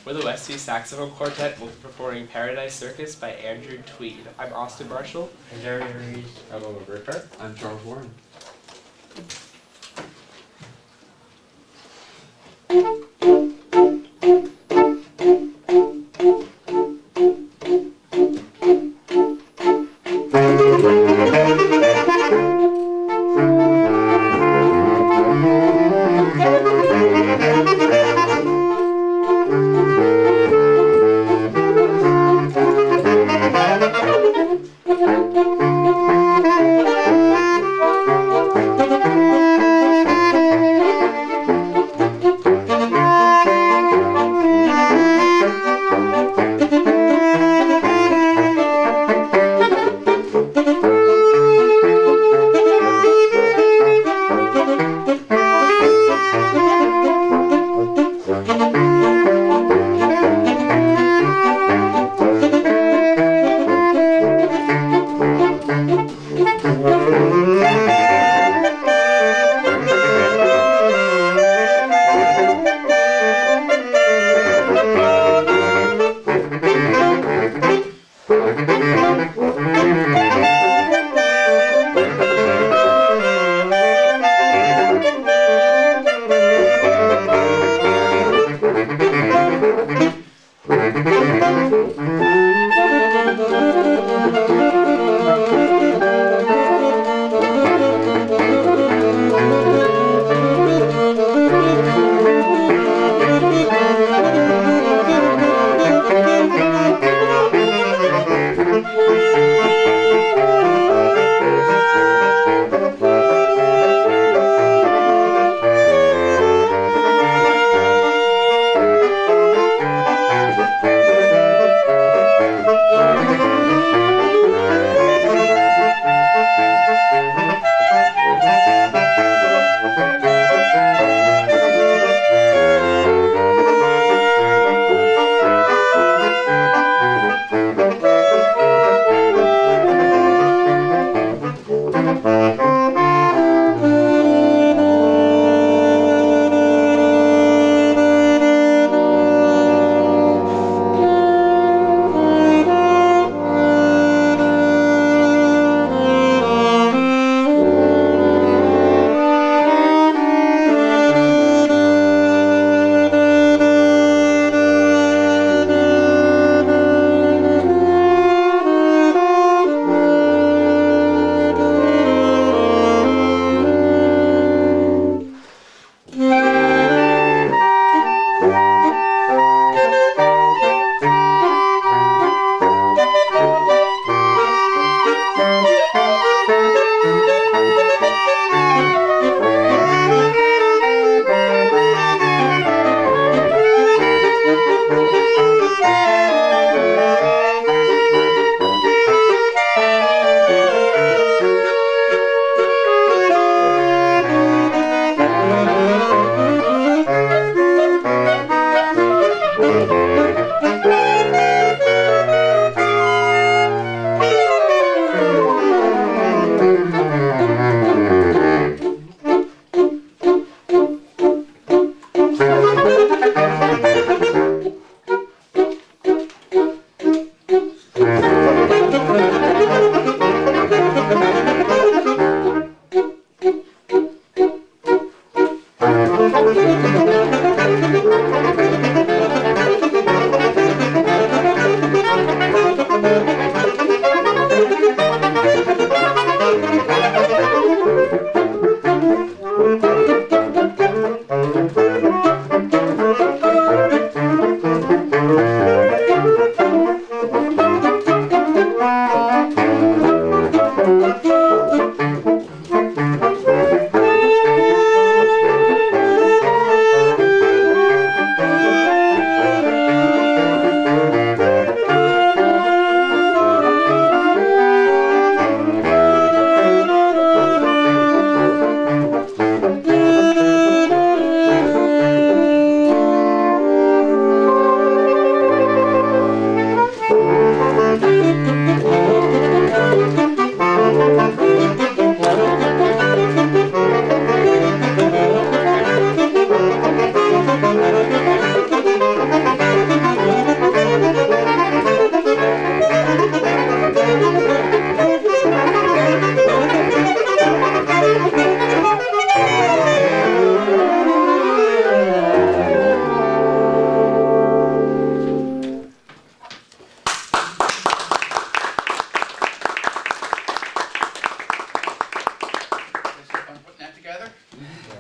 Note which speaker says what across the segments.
Speaker 1: We're the West Sea Saxophone Quartet. We'll be performing Paradise Circus by Andrew Tweed. I'm Austin Marshall.
Speaker 2: I'm Jerry Reed.
Speaker 1: I'm Omar B.
Speaker 3: I'm Charles Warren.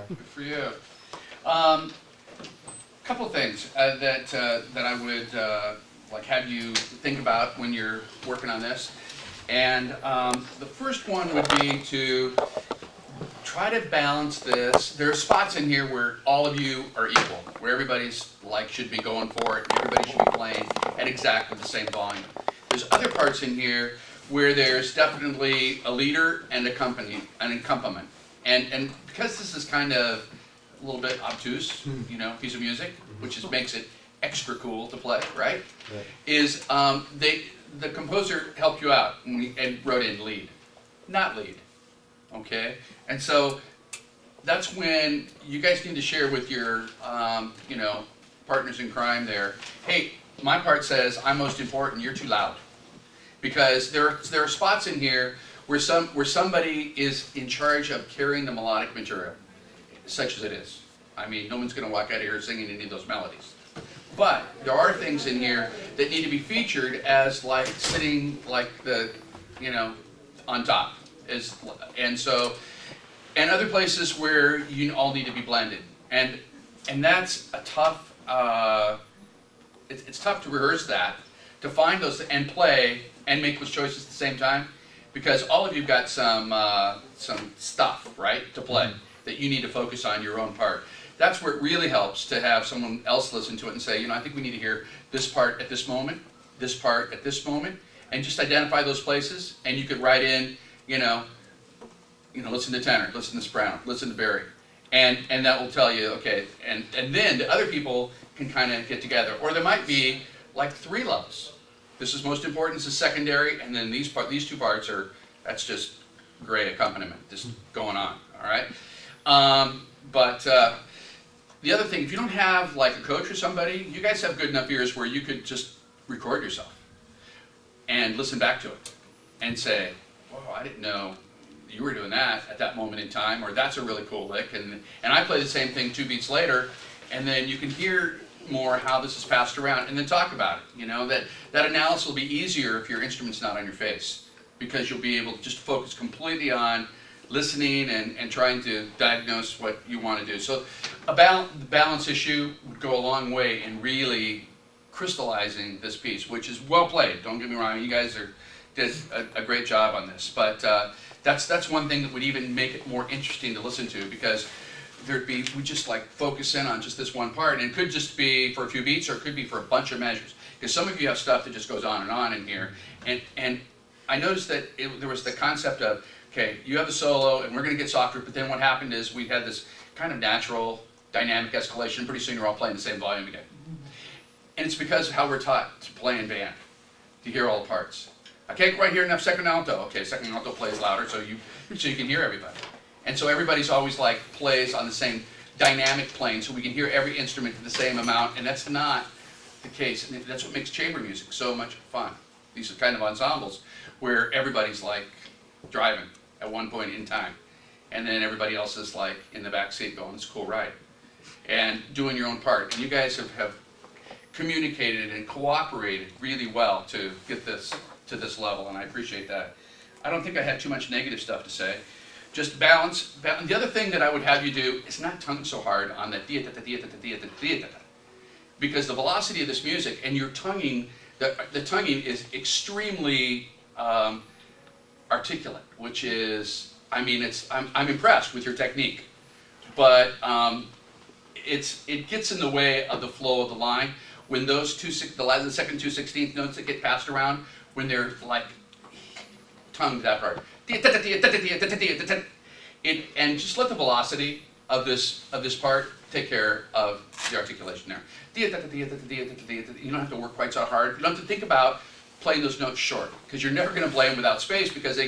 Speaker 2: Good for you. Couple of things that I would like have you think about when you're working on this. And the first one would be to try to balance this. There are spots in here where all of you are equal, where everybody's like should be going for it, and everybody should be playing at exactly the same volume. There's other parts in here where there's definitely a leader and an accompaniment. And because this is kind of a little bit obtuse, you know, piece of music, which makes it extra cool to play, right? Is the composer helped you out and wrote in lead, not lead, okay? And so that's when you guys need to share with your, you know, partners in crime there. Hey, my part says I'm most important. You're too loud, because there are spots in here where somebody is in charge of carrying the melodic material, such as it is. I mean, no one's going to walk out of here singing any of those melodies. But there are things in here that need to be featured as like sitting like the, you know, on top. And other places where you all need to be blended. And that's a tough, it's tough to rehearse that, to find those and play and make those choices at the same time, because all of you've got some stuff, right, to play that you need to focus on your own part. That's where it really helps to have someone else listen to it and say, you know, I think we need to hear this part at this moment, this part at this moment, and just identify those places. And you could write in, you know, listen to Tenor, listen to Soprano, listen to Bari, and that will tell you, okay. And then the other people can kind of get together, or there might be like 3 levels. This is most important. This is secondary, and then these two parts that's just gray accompaniment, just going on. All right. But the other thing, if you don't have like a coach or somebody, you guys have good enough ears where you could just record yourself and listen back to it and say, "Whoa, I didn't know you were doing that at that moment in time," or "That's a really cool lick." And I play the same thing 2 beats later, and then you can hear more how this is passed around, and then talk about it. You know, that analysis will be easier if your instrument's not on your face, because you'll be able to just focus completely on listening and trying to diagnose what you want to do. So the balance issue would go a long way in really crystallizing this piece, which is well played. Don't get me wrong, you guys did a great job on this. But that's one thing that would even make it more interesting to listen to, because we just like focus in on just this one part, and it could just be for a few beats, or it could be for a bunch of measures. Because some of you have stuff that just goes on in here, and I noticed that there was the concept of, okay, you have the solo, and we're going to get softer, but then what happened is we had this kind of natural dynamic escalation. Pretty soon you're all playing the same volume again. And it's because of how we're taught to play in band, to hear all the parts. I can't quite hear enough second alto. Okay, second alto plays louder so you can hear everybody. And so everybody's always like plays on the same dynamic plane, so we can hear every instrument to the same amount, and that's not the case. And that's what makes chamber music so much fun. These are kind of ensembles where everybody's like driving at one point in time, and then everybody else is like in the back seat going, "It's a cool ride," and doing your own part. And you guys have communicated and cooperated really well to get this to this level, and I appreciate that. I don't think I had too much negative stuff to say. Just balance. The other thing that I would have you do is not tongue so hard on the because the velocity of this music and your tonguing, the tonguing is extremely articulate, which is, I mean, I'm impressed with your technique, but it gets in the way of the flow of the line when those the second 2/16 notes that get passed around, when they're like tongued that hard. And just let the velocity of this part take care of the articulation there. You don't have to work quite so hard. You don't have to think about playing those notes short, because you're never going to play them without space, because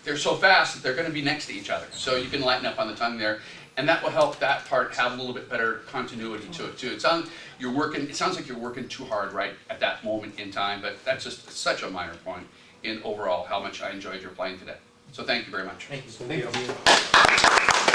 Speaker 2: they're so fast that they're going to be next to each other. So you can lighten up on the tongue there, and that will help that part have a little bit better continuity to it too. It sounds like you're working too hard right at that moment in time, but that's just such a minor point in overall how much I enjoyed your playing today. So thank you very much.
Speaker 3: Thank you.